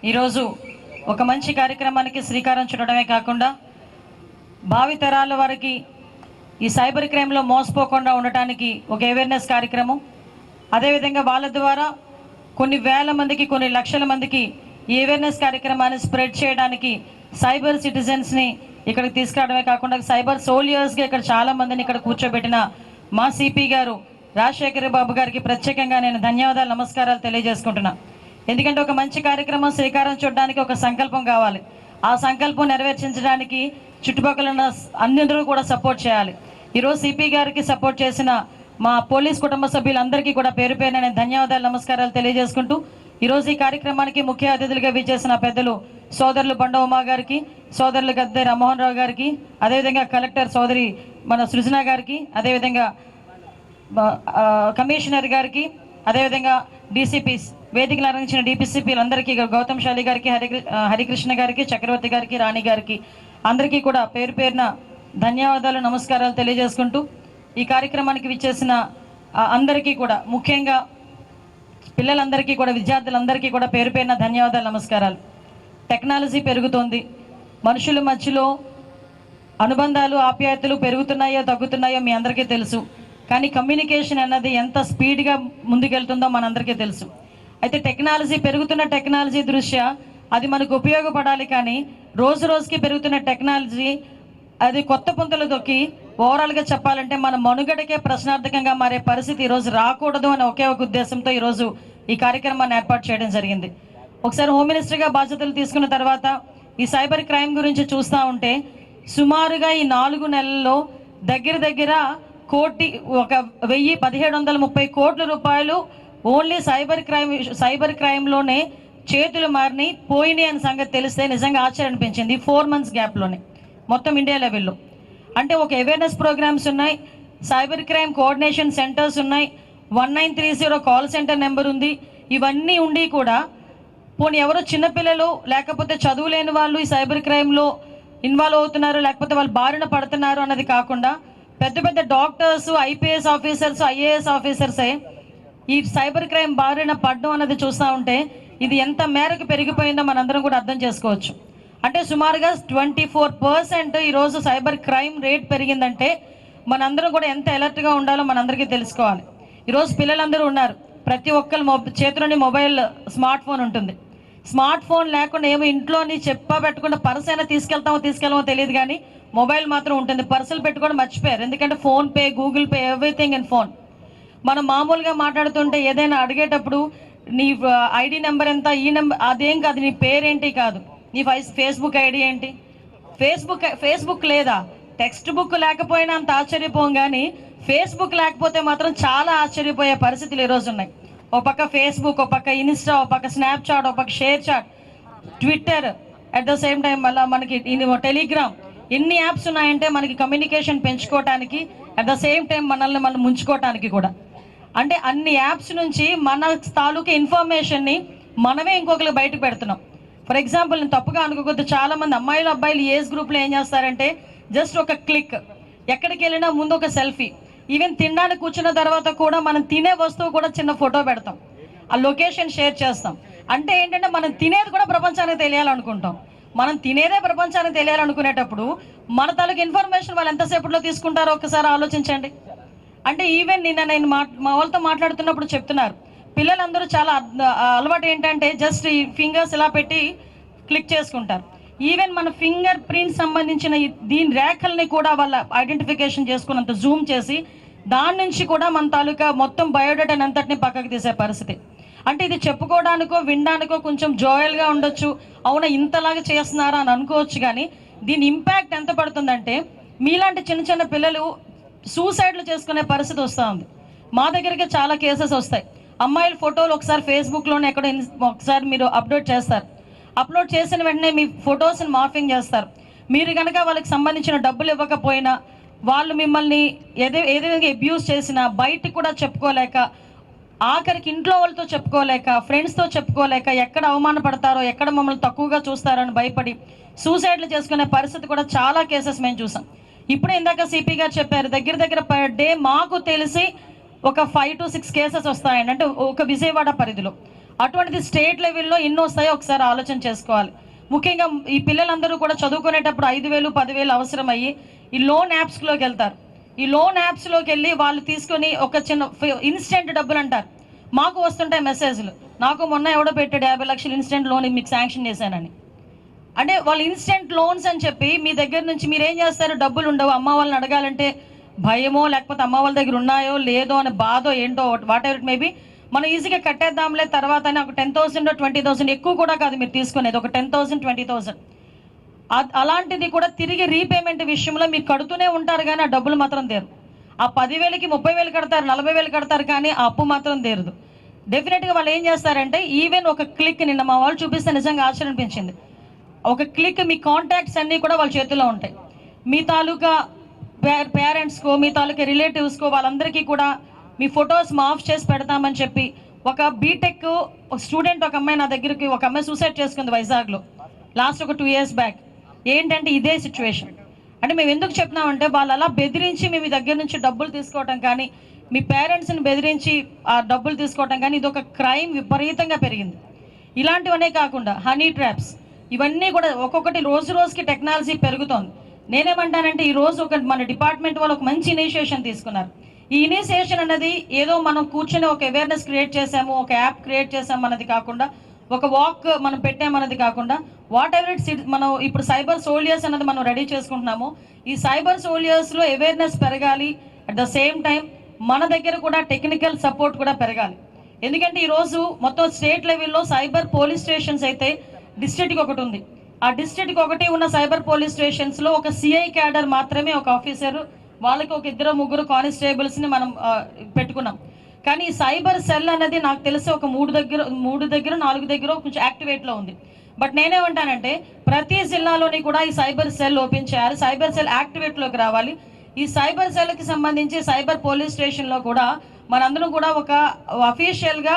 ఈరోజు ఒక మంచి కార్యక్రమానికి శ్రీకారం చుట్టడమే కాకుండా భావితరాల వారికి ఈ సైబర్ క్రైమ్లో మోసపోకుండా ఉండటానికి ఒక అవేర్నెస్ కార్యక్రమం, అదేవిధంగా వాళ్ళ ద్వారా కొన్ని వేల మందికి కొన్ని లక్షల మందికి ఈ అవేర్నెస్ కార్యక్రమాన్ని స్ప్రెడ్ చేయడానికి సైబర్ సిటిజన్స్ని ఇక్కడికి తీసుకురావడమే కాకుండా సైబర్ సోల్జర్స్గా ఇక్కడ చాలామందిని ఇక్కడ కూర్చోబెట్టిన మా సిపి గారు రాజశేఖర బాబు గారికి ప్రత్యేకంగా నేను ధన్యవాదాలు నమస్కారాలు తెలియజేసుకుంటున్నా. ఎందుకంటే ఒక మంచి కార్యక్రమం శ్రీకారం చుట్టడానికి ఒక సంకల్పం కావాలి. ఆ సంకల్పం నెరవేర్చడానికి చుట్టుపక్కల ఉన్న అందరూ కూడా సపోర్ట్ చేయాలి. ఈరోజు సిపి గారికి సపోర్ట్ చేసిన మా పోలీస్ కుటుంబ సభ్యులందరికీ కూడా పేరు పేరున నేను ధన్యవాదాలు నమస్కారాలు తెలియజేసుకుంటూ ఈరోజు ఈ కార్యక్రమానికి ముఖ్య అతిథులుగా విచ్చేసిన పెద్దలు సోదరులు బండ ఉమా గారికి, సోదరులు గద్దె రామ్మోహన్ రావు గారికి, అదేవిధంగా కలెక్టర్ సోదరి మన సృజన గారికి, అదేవిధంగా కమిషనర్ గారికి, అదేవిధంగా డీసీపీస్ వేదికలు నిర్వహించిన డీపీసీపీలందరికీ, గౌతమ్ శాలి గారికి, హరికృష్ణ గారికి, చక్రవర్తి గారికి, రాణి గారికి అందరికీ కూడా పేరు పేరున ధన్యవాదాలు నమస్కారాలు తెలియజేసుకుంటూ ఈ కార్యక్రమానికి విచ్చేసిన అందరికీ కూడా ముఖ్యంగా పిల్లలందరికీ కూడా విద్యార్థులందరికీ కూడా పేరు పేరున ధన్యవాదాలు నమస్కారాలు. టెక్నాలజీ పెరుగుతోంది, మనుషుల మధ్యలో అనుబంధాలు ఆప్యాయతలు పెరుగుతున్నాయో తగ్గుతున్నాయో మీ అందరికీ తెలుసు. కానీ కమ్యూనికేషన్ అన్నది ఎంత స్పీడ్గా ముందుకెళ్తుందో మనందరికీ తెలుసు. అయితే టెక్నాలజీ పెరుగుతున్న టెక్నాలజీ దృష్ట్యా అది మనకు ఉపయోగపడాలి. కానీ రోజు రోజుకి పెరుగుతున్న టెక్నాలజీ అది కొత్త పుంతలు దొక్కి ఓవరాల్గా చెప్పాలంటే మన మనుగడకే ప్రశ్నార్థకంగా మారే పరిస్థితి ఈరోజు రాకూడదు అనే ఒకే ఒక ఉద్దేశంతో ఈరోజు ఈ కార్యక్రమాన్ని ఏర్పాటు చేయడం జరిగింది. ఒకసారి హోమ్ మినిస్టర్గా బాధ్యతలు తీసుకున్న తర్వాత ఈ సైబర్ క్రైమ్ గురించి చూస్తూ ఉంటే సుమారుగా ఈ 4 నెలల్లో దగ్గర 1,1730 కోట్ల రూపాయలు ఓన్లీ సైబర్ క్రైమ్లోనే చేతులు మారిని పోయినాయి అనే సంగతి తెలిస్తే నిజంగా ఆశ్చర్యం అనిపించింది. 4 మంత్స్ గ్యాప్లోనే మొత్తం ఇండియా లెవెల్లో. అంటే ఒక అవేర్నెస్ ప్రోగ్రామ్స్ ఉన్నాయి, సైబర్ క్రైమ్ కోఆర్డినేషన్ సెంటర్స్ ఉన్నాయి, 1930 కాల్ సెంటర్ నెంబర్ ఉంది. ఇవన్నీ ఉండి కూడా పోనీ ఎవరో చిన్నపిల్లలు లేకపోతే చదువులేని వాళ్ళు ఈ సైబర్ క్రైమ్లో ఇన్వాల్వ్ అవుతున్నారు, లేకపోతే వాళ్ళు బారిన పడుతున్నారు అన్నది కాకుండా పెద్ద పెద్ద డాక్టర్స్, ఐపీఎస్ ఆఫీసర్స్, ఐఏఎస్ ఆఫీసర్సే ఈ సైబర్ క్రైమ్ బారిన పడడం అన్నది చూస్తూ ఉంటే ఇది ఎంత మేరకు పెరిగిపోయిందో మనందరం కూడా అర్థం చేసుకోవచ్చు. అంటే సుమారుగా 24% ఈరోజు సైబర్ క్రైమ్ రేట్ పెరిగిందంటే మనందరం కూడా ఎంత అలర్ట్గా ఉండాలో మనందరికీ తెలుసుకోవాలి. ఈరోజు పిల్లలందరూ ఉన్నారు, ప్రతి ఒక్కరు చేతిలోని మొబైల్ స్మార్ట్ ఫోన్ ఉంటుంది. స్మార్ట్ ఫోన్ లేకుండా ఏమో ఇంట్లోని చెప్పబెట్టకుండా పర్స్ అయినా తీసుకెళ్ళమో తెలియదు, కానీ మొబైల్ మాత్రం ఉంటుంది. పర్సులు పెట్టుకోవడం మర్చిపోయారు, ఎందుకంటే PhonePe, Google pay, everything in phone. మనం మామూలుగా మాట్లాడుతుంటే ఏదైనా అడిగేటప్పుడు నీ ఐడి నెంబర్ ఎంత, ఈ నెంబర్ అదేం కాదు, నీ పేరేంటి కాదు, నీ ఫేస్బుక్ ఐడి ఏంటి, ఫేస్బుక్ లేదా, టెక్స్ట్ బుక్ లేకపోయినా అంత ఆశ్చర్యపోం, కానీ ఫేస్బుక్ లేకపోతే మాత్రం చాలా ఆశ్చర్యపోయే పరిస్థితులు ఈరోజు ఉన్నాయి. ఒక పక్క ఫేస్బుక్, ఒక పక్క ఇన్స్టా, ఒక పక్క స్నాప్చాట్, ఒక పక్క ShareChat, Twitter, at the same time మళ్ళీ మనకి టెలిగ్రామ్, ఎన్ని యాప్స్ ఉన్నాయంటే మనకి కమ్యూనికేషన్ పెంచుకోవటానికి, అట్ ద సేమ్ టైం మనల్ని మనం ముంచుకోవటానికి కూడా. అంటే అన్ని యాప్స్ నుంచి మన తాలూకు ఇన్ఫర్మేషన్ని మనమే ఇంకొకరికి బయటకు పెడుతున్నాం. ఫర్ ఎగ్జాంపుల్, నేను తప్పుగా అనుకోవద్దు, చాలామంది అమ్మాయిలు అబ్బాయిలు ఏజ్ గ్రూప్లో ఏం చేస్తారంటే జస్ట్ ఒక క్లిక్, ఎక్కడికి వెళ్ళినా ముందు ఒక సెల్ఫీ, ఈవెన్ తినడానికి కూర్చున్న తర్వాత కూడా మనం తినే వస్తువు కూడా చిన్న ఫోటో పెడతాం, ఆ లొకేషన్ షేర్ చేస్తాం. అంటే ఏంటంటే మనం తినేది కూడా ప్రపంచానికి తెలియాలనుకుంటాం. మనం తినేదే ప్రపంచానికి తెలియాలనుకునేటప్పుడు మన తాలూకు ఇన్ఫర్మేషన్ వాళ్ళు ఎంతసేపట్లో తీసుకుంటారో ఒకసారి ఆలోచించండి. అంటే ఈవెన్ నేను మా వాళ్ళతో మాట్లాడుతున్నప్పుడు చెప్తున్నారు, పిల్లలందరూ చాలా అలవాటు ఏంటంటే జస్ట్ ఈ ఫింగర్స్ ఇలా పెట్టి క్లిక్ చేసుకుంటారు. ఈవెన్ మన ఫింగర్ ప్రింట్ సంబంధించిన దీని రేఖల్ని కూడా వాళ్ళ ఐడెంటిఫికేషన్ చేసుకున్నంత జూమ్ చేసి దాని నుంచి కూడా మన తాలూకా మొత్తం బయోడేటాని అంతటిని పక్కకు తీసే పరిస్థితి. అంటే ఇది చెప్పుకోవడానికో వినడానికో కొంచెం జోయల్గా ఉండొచ్చు, అవునా ఇంతలాగా చేస్తున్నారా అని అనుకోవచ్చు, కానీ దీని ఇంపాక్ట్ ఎంత పడుతుందంటే మీలాంటి చిన్న చిన్న పిల్లలు సూసైడ్లు చేసుకునే పరిస్థితి వస్తూ ఉంది. మా దగ్గరికి చాలా కేసెస్ వస్తాయి. అమ్మాయిల ఫోటోలు ఒకసారి ఫేస్బుక్లోనే ఎక్కడో ఒకసారి మీరు అప్లోడ్ చేస్తారు, అప్లోడ్ చేసిన వెంటనే మీ ఫొటోస్ని మార్ఫింగ్ చేస్తారు. మీరు కనుక వాళ్ళకి సంబంధించిన డబ్బులు ఇవ్వకపోయినా, వాళ్ళు మిమ్మల్ని ఏదో విధంగా అబ్యూస్ చేసినా బయటికి కూడా చెప్పుకోలేక, ఆఖరికి ఇంట్లో వాళ్ళతో చెప్పుకోలేక, ఫ్రెండ్స్తో చెప్పుకోలేక, ఎక్కడ అవమానపడతారో, ఎక్కడ మమ్మల్ని తక్కువగా చూస్తారో అని భయపడి సూసైడ్లు చేసుకునే పరిస్థితి కూడా చాలా కేసెస్ మేము చూసాం. ఇప్పుడే ఇందాక సిపి గారు చెప్పారు, దగ్గర పర్ డే మాకు తెలిసి ఒక 5 to 6 కేసెస్ వస్తాయండి, అంటే ఒక విజయవాడ పరిధిలో. అటువంటిది స్టేట్ లెవెల్లో ఎన్ని వస్తాయో ఒకసారి ఆలోచన చేసుకోవాలి. ముఖ్యంగా ఈ పిల్లలందరూ కూడా చదువుకునేటప్పుడు 5,000 10,000 అవసరం అయ్యి ఈ లోన్ యాప్స్లోకి వెళ్తారు. ఈ లోన్ యాప్స్లోకి వెళ్ళి వాళ్ళు తీసుకొని ఒక చిన్న ఇన్స్టెంట్ డబ్బులు అంటారు. మాకు వస్తుంటాయి మెసేజ్లు, నాకు మొన్న ఎవడో పెట్టాడు 50 లక్షలు ఇన్స్టెంట్ లోన్ మీకు శాంక్షన్ చేశానని. అంటే వాళ్ళు ఇన్స్టెంట్ లోన్స్ అని చెప్పి మీ దగ్గర నుంచి మీరు ఏం చేస్తారు, డబ్బులు ఉండవు, అమ్మ వాళ్ళని అడగాలంటే భయమో లేకపోతే అమ్మ వాళ్ళ దగ్గర ఉన్నాయో లేదో అనే బాధో ఏంటో వాట్ ఎవర్ ఇట్ మేబీ, మనం ఈజీగా కట్టేద్దాంలే తర్వాత అని ఒక 10,000 20,000 ఎక్కువ కూడా కాదు మీరు తీసుకునేది, ఒక 10,000 20,000. అలాంటిది కూడా తిరిగి రీపేమెంట్ విషయంలో మీరు కడుతూనే ఉంటారు కానీ ఆ డబ్బులు మాత్రం తీరు. ఆ 10,000కి 30,000 కడతారు, 40,000 కడతారు కానీ ఆ అప్పు మాత్రం తీరదు. డెఫినెట్గా వాళ్ళు ఏం చేస్తారంటే ఈవెన్ ఒక క్లిక్, నిన్న మా వాళ్ళు చూపిస్తే నిజంగా ఆశ్చర్యం అనిపించింది. ఒక క్లిక్ మీ కాంటాక్ట్స్ అన్నీ కూడా వాళ్ళ చేతిలో ఉంటాయి. మీ తాలూకా పేరెంట్స్కో మీ తాలూకా రిలేటివ్స్కో వాళ్ళందరికీ కూడా మీ ఫొటోస్ మాఫ్ చేసి పెడతామని చెప్పి ఒక బీటెక్ స్టూడెంట్ ఒక అమ్మాయి నా దగ్గరికి, ఒక అమ్మాయి సూసైడ్ చేసుకుంది వైజాగ్లో లాస్ట్ ఒక 2 years బ్యాక్. ఏంటంటే ఇదే సిచ్యువేషన్. అంటే మేము ఎందుకు చెప్తున్నామంటే వాళ్ళు అలా బెదిరించి మీ దగ్గర నుంచి డబ్బులు తీసుకోవటం కానీ మీ పేరెంట్స్ని బెదిరించి ఆ డబ్బులు తీసుకోవటం కానీ ఇది ఒక క్రైమ్ విపరీతంగా పెరిగింది. ఇలాంటివనే కాకుండా హనీ ట్రాప్స్ ఇవన్నీ కూడా ఒక్కొక్కటి రోజు రోజుకి టెక్నాలజీ పెరుగుతోంది. నేనేమంటానంటే ఈరోజు మన డిపార్ట్మెంట్ వాళ్ళు ఒక మంచి ఇనిషియేషన్ తీసుకున్నారు. ఈ ఇనిషియేషన్ అనేది ఏదో మనం కూర్చొని ఒక అవేర్నెస్ క్రియేట్ చేసాము, ఒక యాప్ క్రియేట్ చేసాము అన్నది కాకుండా, ఒక వాక్ మనం పెట్టామన్నది కాకుండా, వాట్ ఎవర్ ఇట్స్ మనం ఇప్పుడు సైబర్ సోల్జర్స్ అన్నది మనం రెడీ చేసుకుంటున్నాము. ఈ సైబర్ సోల్జర్స్లో అవేర్నెస్ పెరగాలి, అట్ ద సేమ్ టైం మన దగ్గర కూడా టెక్నికల్ సపోర్ట్ కూడా పెరగాలి. ఎందుకంటే ఈరోజు మొత్తం స్టేట్ లెవెల్లో సైబర్ పోలీస్ స్టేషన్స్ అయితే డిస్ట్రిక్ట్కి ఒకటి ఉంది. ఆ డిస్ట్రిక్ట్కి ఒకటి ఉన్న సైబర్ పోలీస్ స్టేషన్స్లో ఒక సిఐ క్యాడర్ మాత్రమే, ఒక ఆఫీసరు, వాళ్ళకి ఒక 2-3 కానిస్టేబుల్స్ని మనం పెట్టుకున్నాం. కానీ ఈ సైబర్ సెల్ అనేది నాకు తెలిసి ఒక 3 దగ్గర 4 దగ్గర కొంచెం యాక్టివేట్లో ఉంది. బట్ నేనేమంటానంటే ప్రతి జిల్లాలోని కూడా ఈ సైబర్ సెల్ ఓపెన్ చేయాలి, సైబర్ సెల్ యాక్టివేట్లోకి రావాలి. ఈ సైబర్ సెల్కి సంబంధించి సైబర్ పోలీస్ స్టేషన్లో కూడా మనందరం కూడా ఒక అఫీషియల్గా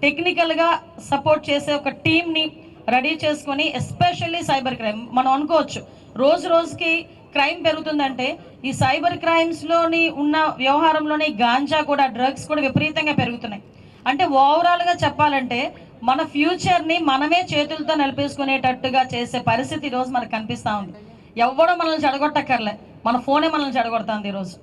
టెక్నికల్గా సపోర్ట్ చేసే ఒక టీమ్ని రెడీ చేసుకొని, ఎస్పెషల్లీ సైబర్ క్రైమ్ మనం అనుకోవచ్చు రోజు రోజుకి క్రైమ్ పెరుగుతుందంటే ఈ సైబర్ క్రైమ్స్లోని ఉన్న వ్యవహారంలోని గాంజా కూడా, డ్రగ్స్ కూడా విపరీతంగా పెరుగుతున్నాయి. అంటే ఓవరాల్గా చెప్పాలంటే మన ఫ్యూచర్ని మనమే చేతులతో నిలిపేసుకునేటట్టుగా చేసే పరిస్థితి ఈరోజు మనకు కనిపిస్తూ ఉంది. ఎవడో మనల్ని చెడగొట్టక్కర్లే, మన ఫోనే మనల్ని చెడగొడుతుంది ఈరోజు,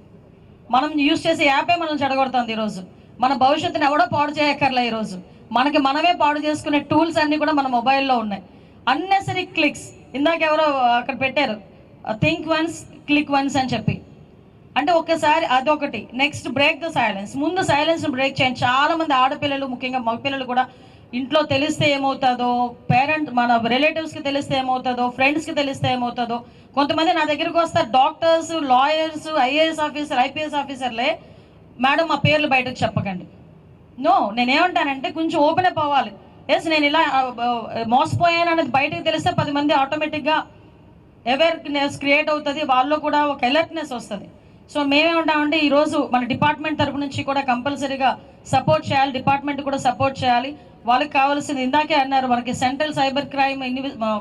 మనం యూజ్ చేసే యాపే మనల్ని చెడగొడుతుంది ఈరోజు. మన భవిష్యత్తుని ఎవడో పాడు చేయక్కర్లే, ఈరోజు మనకి మనమే పాడు చేసుకునే టూల్స్ అన్నీ కూడా మన మొబైల్లో ఉన్నాయి. అన్నెసరీ క్లిక్స్, ఇందాక ఎవరో అక్కడ పెట్టారు థింక్ వన్స్ క్లిక్ వన్స్ అని చెప్పి, అంటే ఒక్కసారి అదొకటి. నెక్స్ట్ బ్రేక్ ద సైలెన్స్, ముందు సైలెన్స్ బ్రేక్ చేయండి. చాలామంది ఆడపిల్లలు, ముఖ్యంగా మగపిల్లలు కూడా ఇంట్లో తెలిస్తే ఏమవుతుందో, మన రిలేటివ్స్కి తెలిస్తే ఏమవుతుందో, ఫ్రెండ్స్కి తెలిస్తే ఏమవుతుందో. కొంతమంది నా దగ్గరికి వస్తారు doctors, lawyers, IAS officer, IPS ఆఫీసర్లే, మేడం మా పేర్లు బయటకు చెప్పకండి. నో, నేనేమంటానంటే కొంచెం ఓపెన్ అప్ అవ్వాలి. ఎస్ నేను ఇలా మోసపోయాను అనేది బయటకు తెలిస్తే 10 మంది ఆటోమేటిక్గా అవేర్నెస్ క్రియేట్ అవుతుంది, వాళ్ళలో కూడా ఒక అలర్ట్నెస్ వస్తుంది. సో మేమేమంటామంటే ఈరోజు మన డిపార్ట్మెంట్ తరపు నుంచి కూడా కంపల్సరీగా సపోర్ట్ చేయాలి, డిపార్ట్మెంట్ కూడా సపోర్ట్ చేయాలి. వాళ్ళకి కావాల్సింది ఇందాకే అన్నారు, మనకి central cyber crime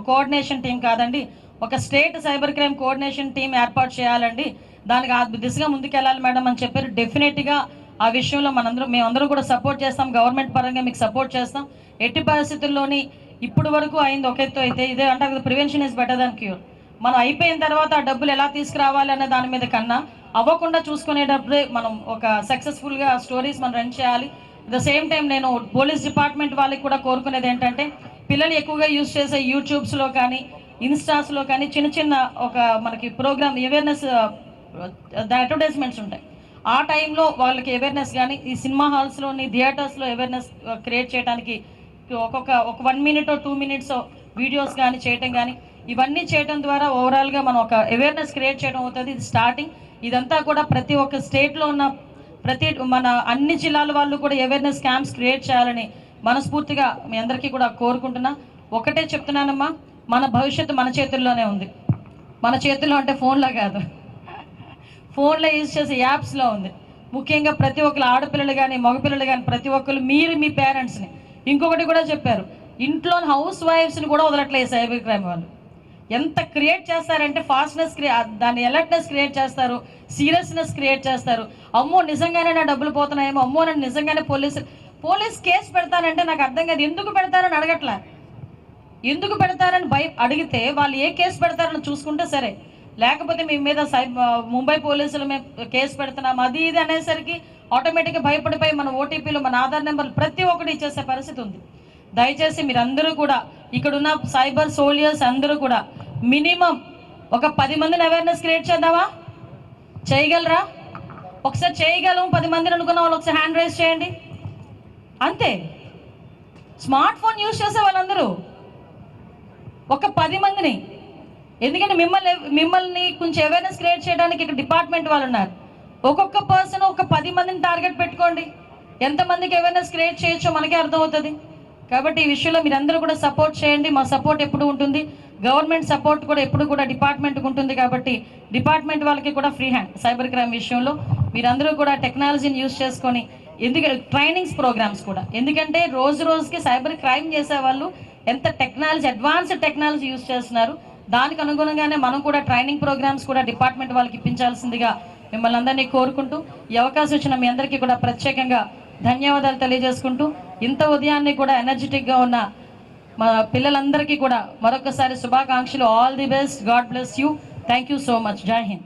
coordination team కాదండి, ఒక state cyber crime coordination team ఏర్పాటు చేయాలండి, దానికి ఆ దిశగా ముందుకెళ్ళాలి మేడం అని చెప్పారు. డెఫినెట్గా ఆ విషయంలో మేమందరం కూడా సపోర్ట్ చేస్తాం, గవర్నమెంట్ పరంగా మీకు సపోర్ట్ చేస్తాం. ఎట్టి పరిస్థితుల్లోని ఇప్పుడు వరకు అయింది ఒక ఎత్తు అయితే, ఇదే అంటారు prevention is better than cure. మనం అయిపోయిన తర్వాత ఆ డబ్బులు ఎలా తీసుకురావాలి అనే దాని మీద కన్నా అవ్వకుండా చూసుకునేటప్పుడే మనం ఒక సక్సెస్ఫుల్గా స్టోరీస్ మనం రన్ చేయాలి. అట్ ద సేమ్ టైం నేను పోలీస్ డిపార్ట్మెంట్ వాళ్ళకి కూడా కోరుకునేది ఏంటంటే, పిల్లలు ఎక్కువగా యూజ్ చేసే యూట్యూబ్స్లో కానీ ఇన్స్టాస్లో కానీ చిన్న చిన్న ఒక మనకి ప్రోగ్రామ్ అవేర్నెస్ అడ్వర్టైజ్మెంట్స్ ఉంటాయి. ఆ టైంలో వాళ్ళకి అవేర్నెస్ కానీ ఈ సినిమా హాల్స్లోని థియేటర్స్లో అవేర్నెస్ క్రియేట్ చేయడానికి ఒక 1 minute 2 minutes వీడియోస్ కానీ చేయటం కానీ, ఇవన్నీ చేయడం ద్వారా ఓవరాల్గా మనం ఒక అవేర్నెస్ క్రియేట్ చేయడం అవుతుంది. ఇది స్టార్టింగ్. ఇదంతా కూడా ప్రతి ఒక్క స్టేట్లో ఉన్న మన అన్ని జిల్లాల వాళ్ళు కూడా అవేర్నెస్ క్యాంప్స్ క్రియేట్ చేయాలని మనస్ఫూర్తిగా మీ అందరికీ కూడా కోరుకుంటున్నా. ఒకటే చెప్తున్నానమ్మా, మన భవిష్యత్తు మన చేతుల్లోనే ఉంది. మన చేతుల్లో అంటే ఫోన్లో కాదు, ఫోన్లో యూజ్ చేసే యాప్స్లో ఉంది. ముఖ్యంగా ప్రతి ఒక్కరు ఆడపిల్లలు కానీ మగపిల్లలు కానీ ప్రతి ఒక్కరు మీరు మీ పేరెంట్స్ని, ఇంకొకటి కూడా చెప్పారు, ఇంట్లో హౌస్ వైఫ్స్ని కూడా వదలట్లేదు సైబర్ క్రైమ్ వాళ్ళు. ఎంత క్రియేట్ చేస్తారంటే ఫాస్ట్నెస్ దాన్ని అలర్ట్నెస్ క్రియేట్ చేస్తారు, సీరియస్నెస్ క్రియేట్ చేస్తారు. అమ్మో నిజంగానే నా డబ్బులు పోతున్నాయేమో, అమ్మో నన్ను నిజంగానే పోలీసులు పోలీస్ కేసు పెడతానంటే నాకు అర్థం కాదు, ఎందుకు పెడతారని అడగట్లే. ఎందుకు పెడతారని అడిగితే వాళ్ళు ఏ కేసు పెడతారని చూసుకుంటే సరే, లేకపోతే మీ మీద ముంబై పోలీసులు మేము కేసు పెడుతున్నాం అది ఇది అనేసరికి ఆటోమేటిక్గా భయపడిపోయి మన ఓటీపీలు, మన ఆధార్ నెంబర్లు ప్రతి ఒక్కటి ఇచ్చేసే పరిస్థితి ఉంది. దయచేసి మీరందరూ కూడా, ఇక్కడున్న సైబర్ సోల్జర్స్ అందరూ కూడా మినిమం ఒక 10 మందిని అవేర్నెస్ క్రియేట్ చేద్దామా? చేయగలరా? ఒకసారి చేయగలం 10 మందిని అనుకున్న వాళ్ళు ఒకసారి హ్యాండ్ రైజ్ చేయండి. అంతే. స్మార్ట్ ఫోన్ యూజ్ చేసే వాళ్ళందరూ ఒక 10 మందిని, ఎందుకంటే మిమ్మల్ని కొంచెం అవేర్నెస్ క్రియేట్ చేయడానికి ఇక్కడ డిపార్ట్మెంట్ వాళ్ళు ఉన్నారు. ఒక్కొక్క పర్సన్ ఒక 10 మందిని టార్గెట్ పెట్టుకోండి, ఎంతమందికి అవేర్నెస్ క్రియేట్ చేయొచ్చో మనకే అర్థమవుతుంది. కాబట్టి ఈ విషయంలో మీరందరూ కూడా సపోర్ట్ చేయండి. మా సపోర్ట్ ఎప్పుడు ఉంటుంది, గవర్నమెంట్ సపోర్ట్ కూడా ఎప్పుడు కూడా డిపార్ట్మెంట్కి ఉంటుంది. కాబట్టి డిపార్ట్మెంట్ వాళ్ళకి కూడా ఫ్రీ హ్యాండ్ సైబర్ క్రైమ్ విషయంలో మీరందరూ కూడా టెక్నాలజీని యూజ్ చేసుకొని, ఎందుకంటే ట్రైనింగ్స్ ప్రోగ్రామ్స్ కూడా, ఎందుకంటే రోజు రోజుకి సైబర్ క్రైమ్ చేసే వాళ్ళు ఎంత టెక్నాలజీ, అడ్వాన్స్డ్ టెక్నాలజీ యూజ్ చేస్తున్నారు. దానికి అనుగుణంగానే మనం కూడా ట్రైనింగ్ ప్రోగ్రామ్స్ కూడా డిపార్ట్మెంట్ వాళ్ళకి ఇప్పించాల్సిందిగా మిమ్మల్ని అందరినీ కోరుకుంటూ, ఈ అవకాశం ఇచ్చిన మీ అందరికీ కూడా ప్రత్యేకంగా ధన్యవాదాలు తెలియజేసుకుంటూ, ఇంత ఉదయాన్నే కూడా ఎనర్జెటిక్గా ఉన్న మా పిల్లలందరికీ కూడా మరొకసారి శుభాకాంక్షలు. All the best. God bless you. Thank you so much. జై హింద్.